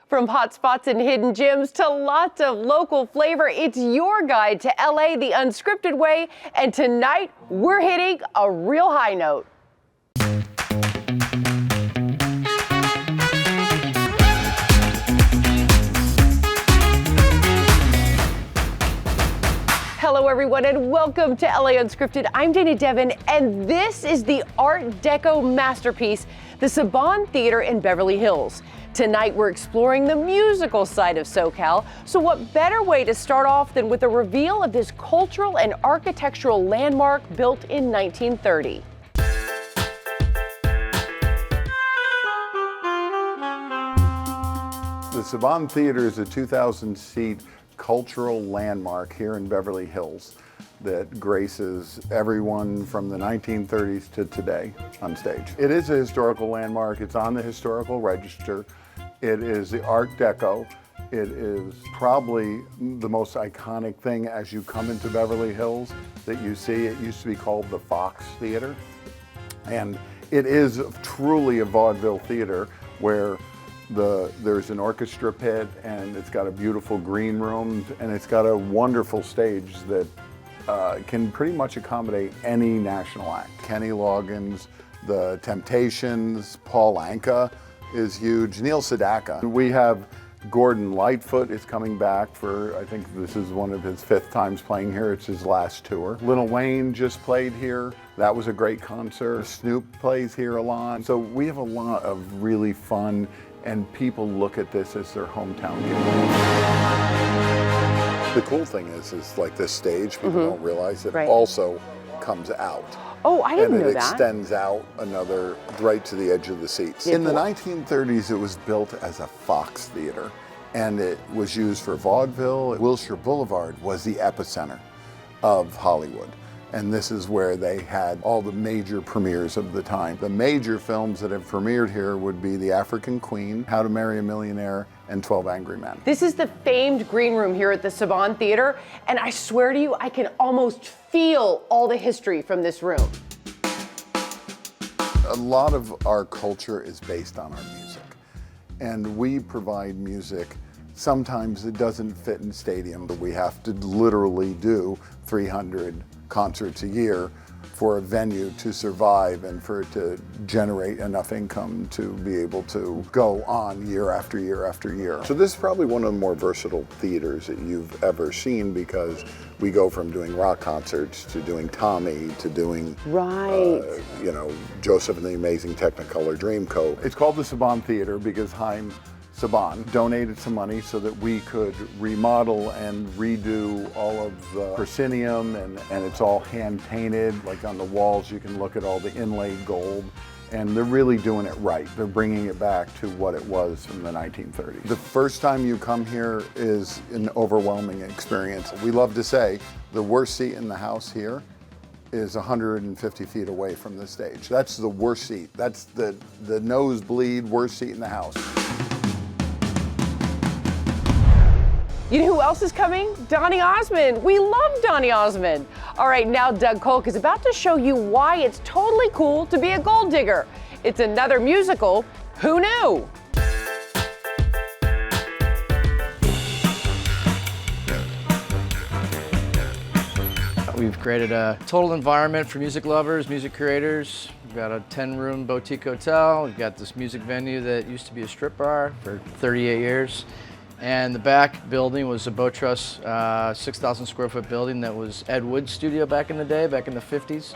From hot spots and hidden gems to lots of local flavor, it's your guide to LA the unscripted way, and tonight we're hitting a real high note. Hello everyone and welcome to LA Unscripted. I'm Dana Devin and this is the Art Deco masterpiece, the Saban Theater in Beverly Hills. Tonight we're exploring the musical side of SoCal, so what better way to start off than with a reveal of this cultural and architectural landmark built in 1930. The Saban Theater is a 2,000-seat cultural landmark here in Beverly Hills that graces everyone from the 1930s to today on stage. It is a historical landmark. It's on the historical register. It is the Art Deco. It is probably the most iconic thing as you come into Beverly Hills that you see. It used to be called the Fox Theater. And it is truly a vaudeville theater where there's an orchestra pit, and it's got a beautiful green room, and it's got a wonderful stage that can pretty much accommodate any national act. Kenny Loggins, The Temptations, Paul Anka is huge, Neil Sedaka. We have Gordon Lightfoot is coming back for, I think this is one of his 5th times playing here. It's his last tour. Lil Wayne just played here. That was a great concert. Snoop plays here a lot. So we have a lot of really fun, and people look at this as their hometown game. The cool thing is like this stage, people don't realize it also comes out. Oh, I didn't know that. And it extends out right to the edge of the seats. In the 1930s, it was built as a Fox Theater, and it was used for vaudeville. Wilshire Boulevard was the epicenter of Hollywood. And this is where they had all the major premieres of the time. The major films that have premiered here would be The African Queen, How to Marry a Millionaire, and 12 Angry Men. This is the famed green room here at the Saban Theater, and I swear to you, I can almost feel all the history from this room. A lot of our culture is based on our music, and we provide music. Sometimes it doesn't fit in stadium, but we have to literally do 300 concerts a year for a venue to survive and for it to generate enough income to be able to go on year after year after year. So this is probably one of the more versatile theaters that you've ever seen, because we go from doing rock concerts to doing Tommy to doing Joseph and the Amazing Technicolor Dreamcoat. It's called the Saban Theater because Haim Saban donated some money so that we could remodel and redo all of the proscenium, and it's all hand painted. Like on the walls you can look at all the inlaid gold, and they're really doing it right. They're bringing it back to what it was in the 1930s. The first time you come here is an overwhelming experience. We love to say the worst seat in the house here is 150 feet away from the stage. That's the worst seat. That's the nosebleed worst seat in the house. You know who else is coming? Donny Osmond. We love Donny Osmond. All right, now Doug Kolk is about to show you why it's totally cool to be a gold digger. It's another musical. Who knew? We've created a total environment for music lovers, music creators. We've got a 10-room boutique hotel. We've got this music venue that used to be a strip bar for 38 years. And the back building was a Boat Trust 6,000 square foot building that was Ed Wood's studio back in the day, back in the 50s.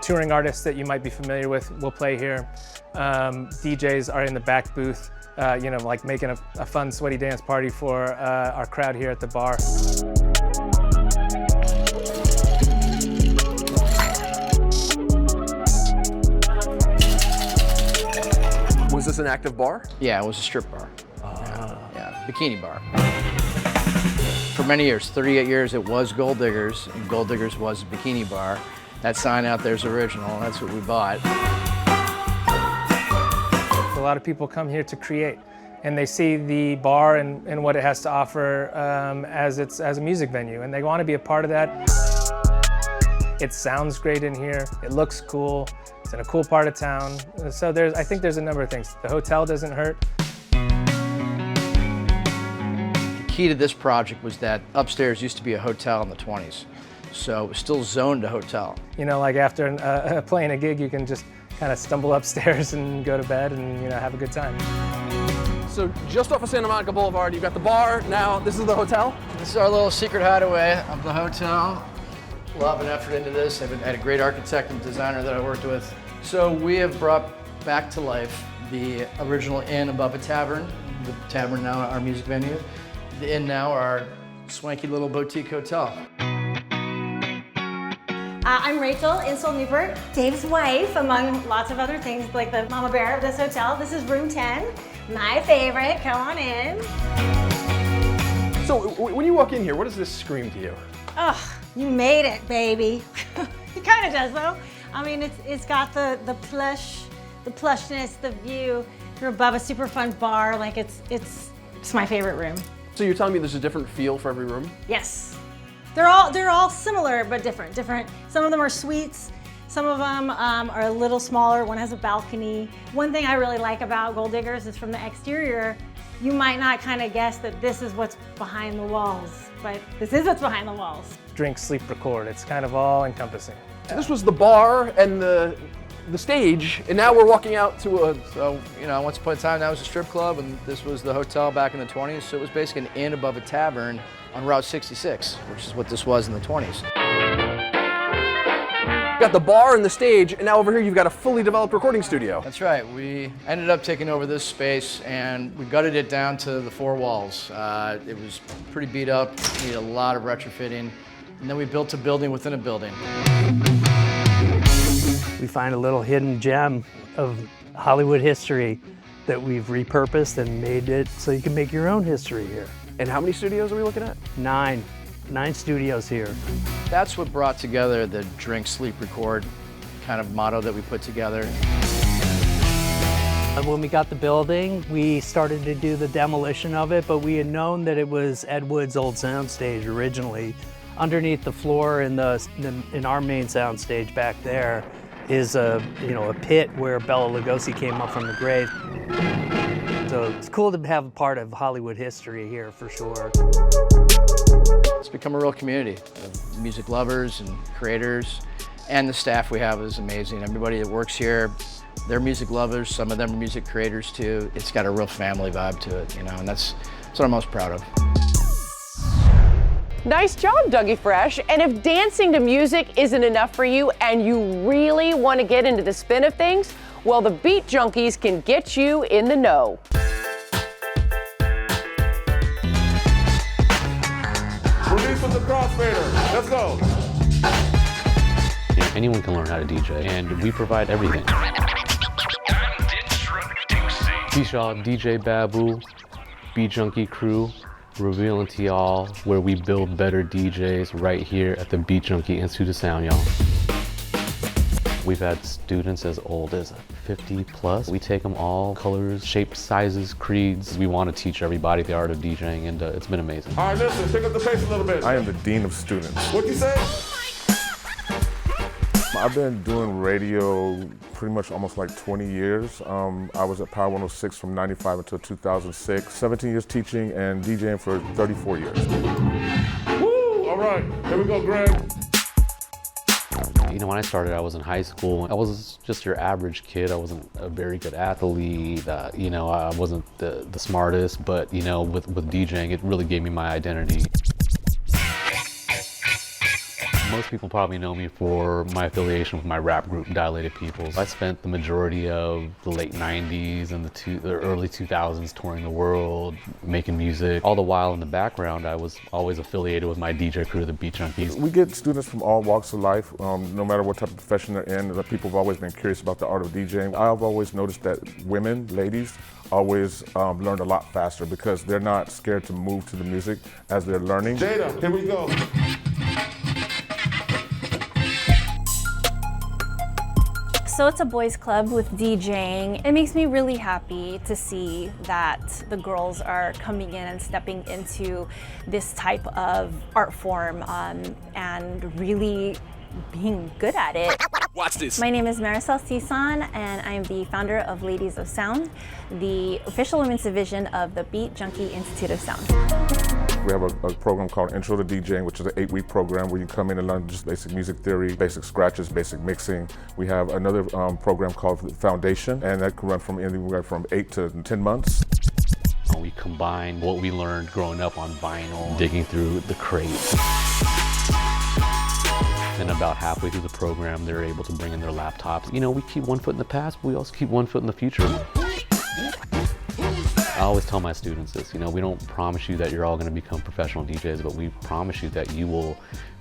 Touring artists that you might be familiar with will play here. DJs are in the back booth, like making a fun, sweaty dance party for our crowd here at the bar. Was this an active bar? Yeah, it was a strip bar. Yeah, bikini bar. For many years, 38 years, it was Gold Diggers, and Gold Diggers was a bikini bar. That sign out there is original, and that's what we bought. A lot of people come here to create, and they see the bar and what it has to offer as a music venue, and they want to be a part of that. It sounds great in here. It looks cool. It's in a cool part of town. So I think there's a number of things. The hotel doesn't hurt. The key to this project was that upstairs used to be a hotel in the 20s. So it was still zoned a hotel. You know, like after playing a gig, you can just kind of stumble upstairs and go to bed and, you know, have a good time. So just off of Santa Monica Boulevard, you've got the bar. Now this is the hotel. This is our little secret hideaway of the hotel. A lot of effort into this. I've had a great architect and designer that I worked with. So we have brought back to life the original inn above a tavern. The tavern now our music venue. The inn now our swanky little boutique hotel. I'm Rachel Insel Newbert, Dave's wife, among lots of other things, like the mama bear of this hotel. This is room 10, my favorite. Come on in. So when you walk in here, what does this scream to you? Oh, you made it, baby. It kind of does, though. I mean, it's got the plushness, the view. You're above a super fun bar. Like it's my favorite room. So you're telling me there's a different feel for every room? Yes. They're all similar but different. Some of them are suites. Some of them are a little smaller. One has a balcony. One thing I really like about Gold Diggers is from the exterior, you might not kind of guess that this is what's behind the walls, but this is what's behind the walls. Drink, sleep, record. It's kind of all encompassing. This was the bar and the stage, and now we're walking out to a... So, you know, once upon a time that was a strip club, and this was the hotel back in the 20s. So it was basically an inn above a tavern on Route 66, which is what this was in the 20s. You got the bar and the stage, and now over here you've got a fully developed recording studio. That's right. We ended up taking over this space and we gutted it down to the 4 walls. It was pretty beat up, needed a lot of retrofitting, and then we built a building within a building. We find a little hidden gem of Hollywood history that we've repurposed and made it so you can make your own history here. And how many studios are we looking at? 9 studios here. That's what brought together the drink, sleep, record kind of motto that we put together. When we got the building, we started to do the demolition of it, but we had known that it was Ed Wood's old soundstage originally. Underneath the floor in our main soundstage back there is a pit where Bela Lugosi came up from the grave. So it's cool to have a part of Hollywood history here for sure. It's become a real community of music lovers and creators, and the staff we have is amazing. Everybody that works here, they're music lovers, some of them are music creators too. It's got a real family vibe to it, you know, and that's what I'm most proud of. Nice job, Dougie Fresh. And if dancing to music isn't enough for you and you really want to get into the spin of things, well, the Beat Junkies can get you in the know. Release from the crossfader. Let's go. Anyone can learn how to DJ, and we provide everything. T-Shaw, DJ Babu, Beat Junkie crew, revealing to y'all where we build better DJs right here at the Beat Junkie Institute of Sound, y'all. We've had students as old as 50 plus. We take them all colors, shapes, sizes, creeds. We want to teach everybody the art of DJing, and it's been amazing. All right, listen, pick up the pace a little bit. I am the dean of students. What'd you say? I've been doing radio pretty much almost like 20 years. I was at Power 106 from 95 until 2006. 17 years teaching and DJing for 34 years. Woo! All right, here we go, Greg. You know, when I started, I was in high school. I was just your average kid. I wasn't a very good athlete. You know, I wasn't the smartest, but you know, with DJing, it really gave me my identity. Most people probably know me for my affiliation with my rap group, Dilated Peoples. I spent the majority of the late 90s and the early 2000s touring the world, making music. All the while in the background, I was always affiliated with my DJ crew, the Beat Junkies. We get students from all walks of life, no matter what type of profession they're in. People have always been curious about the art of DJing. I've always noticed that women, ladies, always learn a lot faster because they're not scared to move to the music as they're learning. Jada, here we go. So it's a boys club with DJing. It makes me really happy to see that the girls are coming in and stepping into this type of art form and really being good at it. Watch this. My name is Marisol Cison, and I am the founder of Ladies of Sound, the official women's division of the Beat Junkie Institute of Sound. We have a program called Intro to DJing, which is an 8-week program where you come in and learn just basic music theory, basic scratches, basic mixing. We have another program called Foundation, and that can run from anywhere from 8 to 10 months. We combine what we learned growing up on vinyl, digging through the crates. Then about halfway through the program, they're able to bring in their laptops. You know, we keep one foot in the past, but we also keep one foot in the future. I always tell my students this, you know, we don't promise you that you're all going to become professional DJs, but we promise you that you will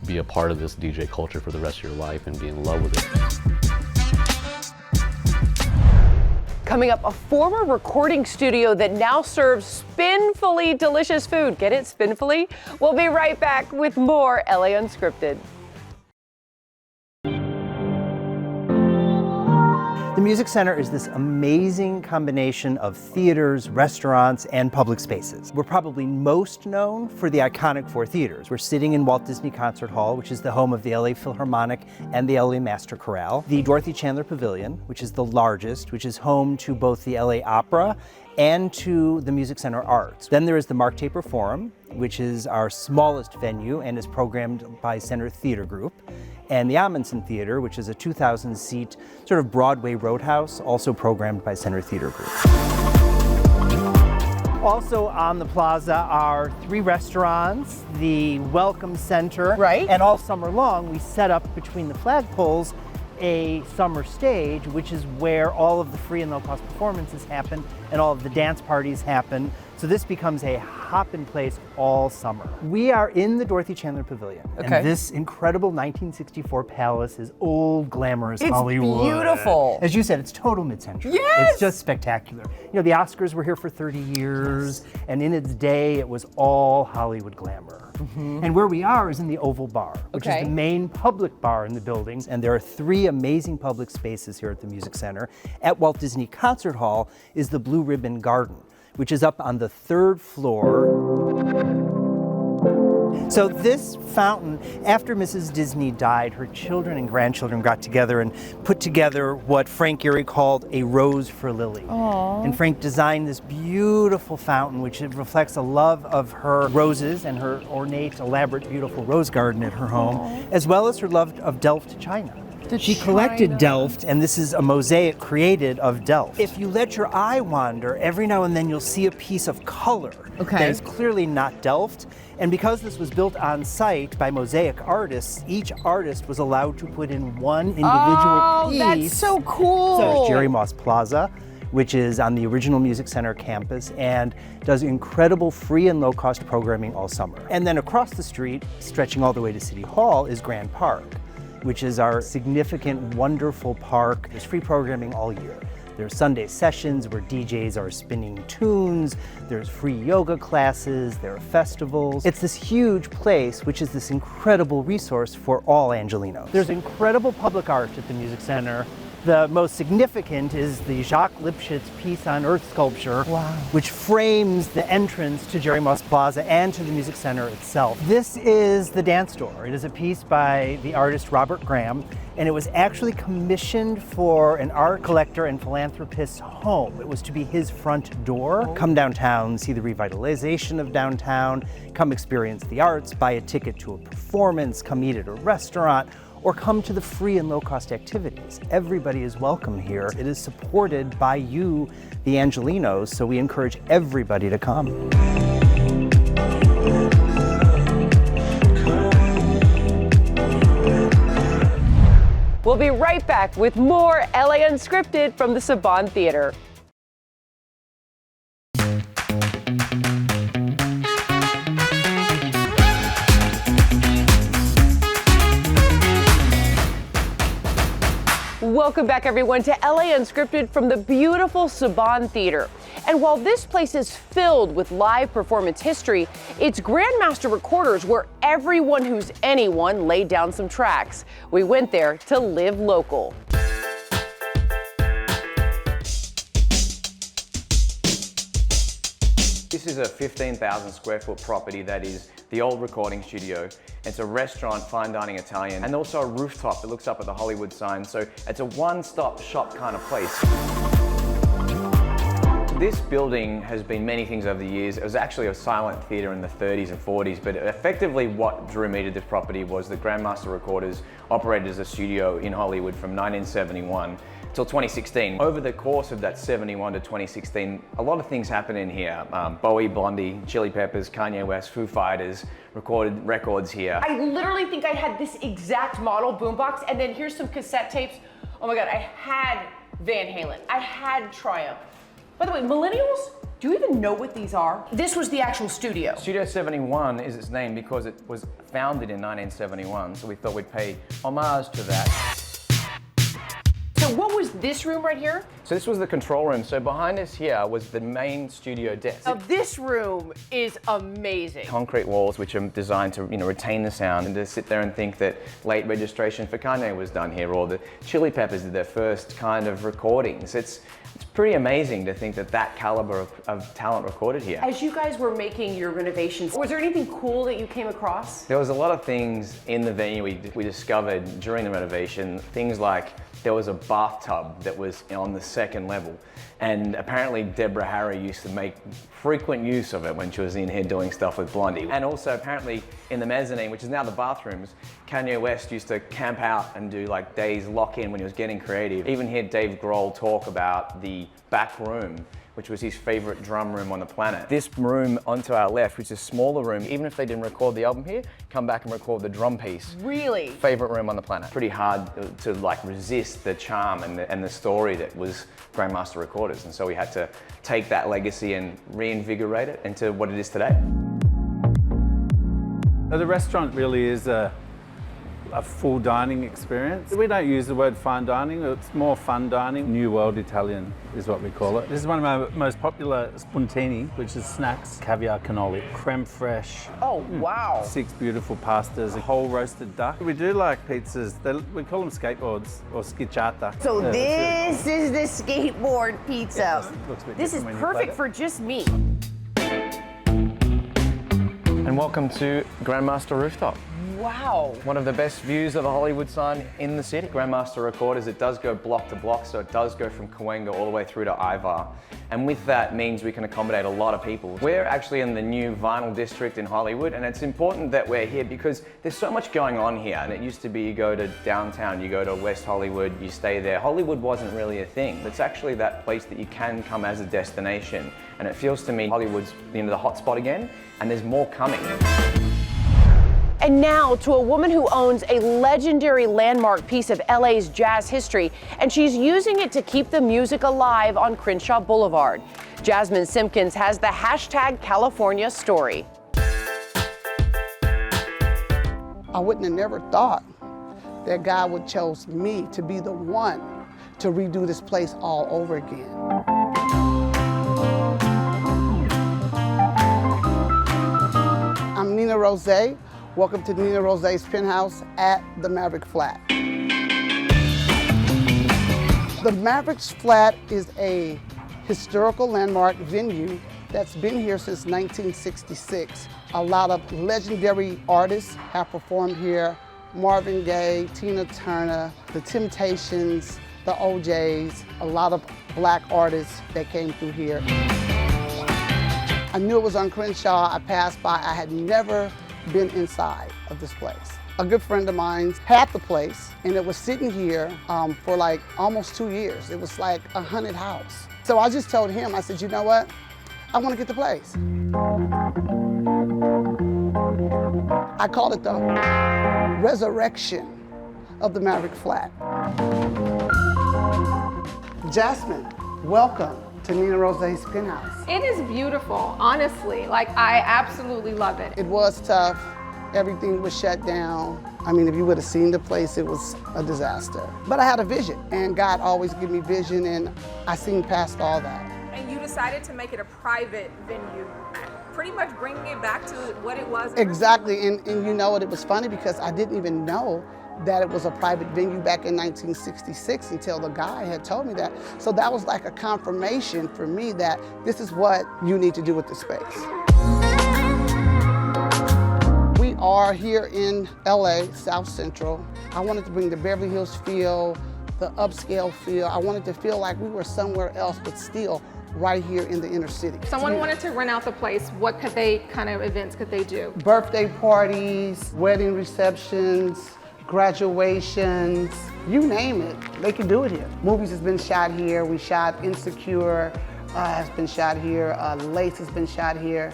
be a part of this DJ culture for the rest of your life and be in love with it. Coming up, a former recording studio that now serves spinfully delicious food. Get it, spinfully? We'll be right back with more LA Unscripted. The Music Center is this amazing combination of theaters, restaurants, and public spaces. We're probably most known for the iconic 4 theaters. We're sitting in Walt Disney Concert Hall, which is the home of the LA Philharmonic and the LA Master Chorale. The Dorothy Chandler Pavilion, which is the largest, which is home to both the LA Opera and to the Music Center Arts. Then there is the Mark Taper Forum, which is our smallest venue and is programmed by Center Theater Group. And the Amundsen Theater, which is a 2,000-seat sort of Broadway roadhouse, also programmed by Center Theater Group. Also on the plaza are 3 restaurants, the Welcome Center, right? And all summer long we set up between the flagpoles a summer stage, which is where all of the free and low-cost performances happen and all of the dance parties happen. So this becomes a hop-in place all summer. We are in the Dorothy Chandler Pavilion. Okay. And this incredible 1964 palace is old, glamorous Hollywood. It's beautiful. As you said, it's total mid-century. Yes! It's just spectacular. You know, the Oscars were here for 30 years, and in its day, it was all Hollywood glamour. Mm-hmm. And where we are is in the Oval Bar, which is the main public bar in the building. And there are 3 amazing public spaces here at the Music Center. At Walt Disney Concert Hall is the Blue Ribbon Garden, which is up on the 3rd floor. So this fountain, after Mrs. Disney died, her children and grandchildren got together and put together what Frank Gehry called a rose for Lily. Aww. And Frank designed this beautiful fountain, which reflects a love of her roses and her ornate, elaborate, beautiful rose garden at her home, as well as her love of Delft china. She collected Delft, and this is a mosaic created of Delft. If you let your eye wander, every now and then you'll see a piece of color that is clearly not Delft. And because this was built on site by mosaic artists, each artist was allowed to put in one individual piece. That's so cool. So there's Jerry Moss Plaza, which is on the original Music Center campus and does incredible free and low-cost programming all summer. And then across the street, stretching all the way to City Hall, is Grand Park, which is our significant, wonderful park. There's free programming all year. There's Sunday sessions where DJs are spinning tunes. There's free yoga classes. There are festivals. It's this huge place, which is this incredible resource for all Angelenos. There's incredible public art at the Music Center. The most significant is the Jacques Lipschitz piece on earth sculpture, which frames the entrance to Jerry Moss Plaza and to the Music Center itself. This is the dance door. It is a piece by the artist Robert Graham, and it was actually commissioned for an art collector and philanthropist's home. It was to be his front door. Come downtown, see the revitalization of downtown, come experience the arts, buy a ticket to a performance, come eat at a restaurant, or come to the free and low-cost activities. Everybody is welcome here. It is supported by you, the Angelenos, so we encourage everybody to come. We'll be right back with more LA Unscripted from the Saban Theater. Welcome back, everyone, to LA Unscripted from the beautiful Saban Theater. And while this place is filled with live performance history, it's Grandmaster Recorders where everyone who's anyone laid down some tracks. We went there to live local. This is a 15,000 square foot property that is the old recording studio. It's a restaurant, fine dining Italian, and also a rooftop that looks up at the Hollywood sign. So it's a one-stop shop kind of place. This building has been many things over the years. It was actually a silent theatre in the 30s and 40s, but effectively what drew me to this property was the Grandmaster Recorders operated as a studio in Hollywood from 1971 till 2016. Over the course of that 71 to 2016, a lot of things happened in here. Bowie, Blondie, Chili Peppers, Kanye West, Foo Fighters recorded records here. I literally think I had this exact model boombox, and then here's some cassette tapes. Oh my God, I had Van Halen, I had Triumph. By the way, millennials, do you even know what these are? This was the actual studio. Studio 71 is its name because it was founded in 1971, so we thought we'd pay homage to that. So what was this room right here? So this was the control room. So behind us here was the main studio desk. Now this room is amazing. Concrete walls which are designed to retain the sound, and to sit there and think that late registration for Kanye was done here, or the Chili Peppers did their first kind of recordings. It's pretty amazing to think that that caliber of talent recorded here. As you guys were making your renovations, was there anything cool that you came across? There was a lot of things in the venue we discovered during the renovation. Things like there was a bathtub that was on the second level, and apparently Deborah Harry used to make frequent use of it when she was in here doing stuff with Blondie. And also apparently in the mezzanine, which is now the bathrooms, Kanye West used to camp out and do like days lock-in when he was getting creative. Even hear Dave Grohl talk about the back room, which was his favorite drum room on the planet. This room onto our left, which is a smaller room, even if they didn't record the album here, come back and record the drum piece. Really? Favorite room on the planet. Pretty hard to like resist the charm and the story that was Grandmaster Recorders. And so we had to take that legacy and reinvigorate it into what it is today. The restaurant really is a full dining experience. We don't use the word fine dining, it's more fun dining. New World Italian is what we call it. This is one of my most popular spuntini, which is snacks, caviar cannoli, creme fraiche. Oh, wow. 6 beautiful pastas, a whole roasted duck. We do like pizzas, we call them skateboards or schicciata. So this is the skateboard pizza. Yeah, looks a bit this is different when you perfect plate for just me. And welcome to Grandmaster Rooftop. Wow. One of the best views of the Hollywood sign in the city. Grandmaster Recorders, it does go block to block, so it does go from Cahuenga all the way through to Ivar. And with that means we can accommodate a lot of people. We're actually in the new vinyl district in Hollywood, and it's important that we're here because there's so much going on here. And it used to be you go to downtown, you go to West Hollywood, you stay there. Hollywood wasn't really a thing. It's actually that place that you can come as a destination. And it feels to me Hollywood's the hot spot again, and there's more coming. And now to a woman who owns a legendary landmark piece of LA's jazz history, and she's using it to keep the music alive on Crenshaw Boulevard. Jasmine Simpkins has the hashtag California story. I wouldn't have never thought that God would chose me to be the one to redo this place all over again. I'm Nina Rose. Welcome to Nina Rose's penthouse at the Maverick Flat. The Maverick's Flat is a historical landmark venue that's been here since 1966. A lot of legendary artists have performed here. Marvin Gaye, Tina Turner, The Temptations, the OJs, a lot of black artists that came through here. I knew it was on Crenshaw. I passed by. I had never been inside of this place. A good friend of mine had the place, and it was sitting here for like almost 2 years. It was like a haunted house. So I just told him, I said, you know what? I want to get the place. I called it the resurrection of the Maverick Flat. Jasmine, welcome to Nina Rose's penthouse. It is beautiful, honestly. Like, I absolutely love it. It was tough. Everything was shut down. I mean, if you would have seen the place, it was a disaster. But I had a vision, and God always gave me vision, and I seen past all that. And you decided to make it a private venue, pretty much bringing it back to what it was. Exactly, and you know what, it was funny because I didn't even know that it was a private venue back in 1966 until the guy had told me that. So that was like a confirmation for me that this is what you need to do with the space. We are here in LA, South Central. I wanted to bring the Beverly Hills feel, the upscale feel. I wanted to feel like we were somewhere else, but still right here in the inner city. If someone wanted to rent out the place, what kind of events could they do? Birthday parties, wedding receptions, graduations, you name it, they can do it here. Movies has been shot here. We shot Insecure, has been shot here. Lace has been shot here.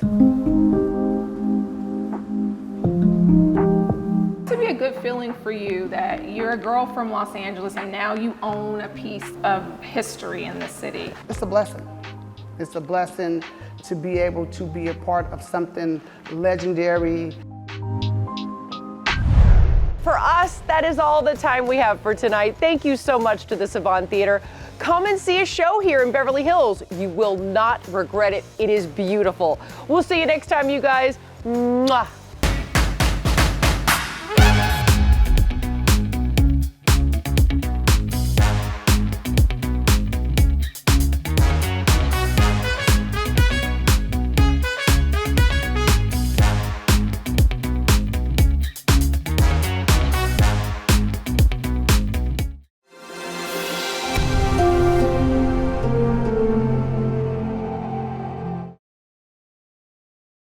To be a good feeling for you that you're a girl from Los Angeles and now you own a piece of history in the city. It's a blessing. It's a blessing to be able to be a part of something legendary. For us, that is all the time we have for tonight. Thank you so much to the Savant Theater. Come and see a show here in Beverly Hills. You will not regret it. It is beautiful. We'll see you next time, you guys. Mwah.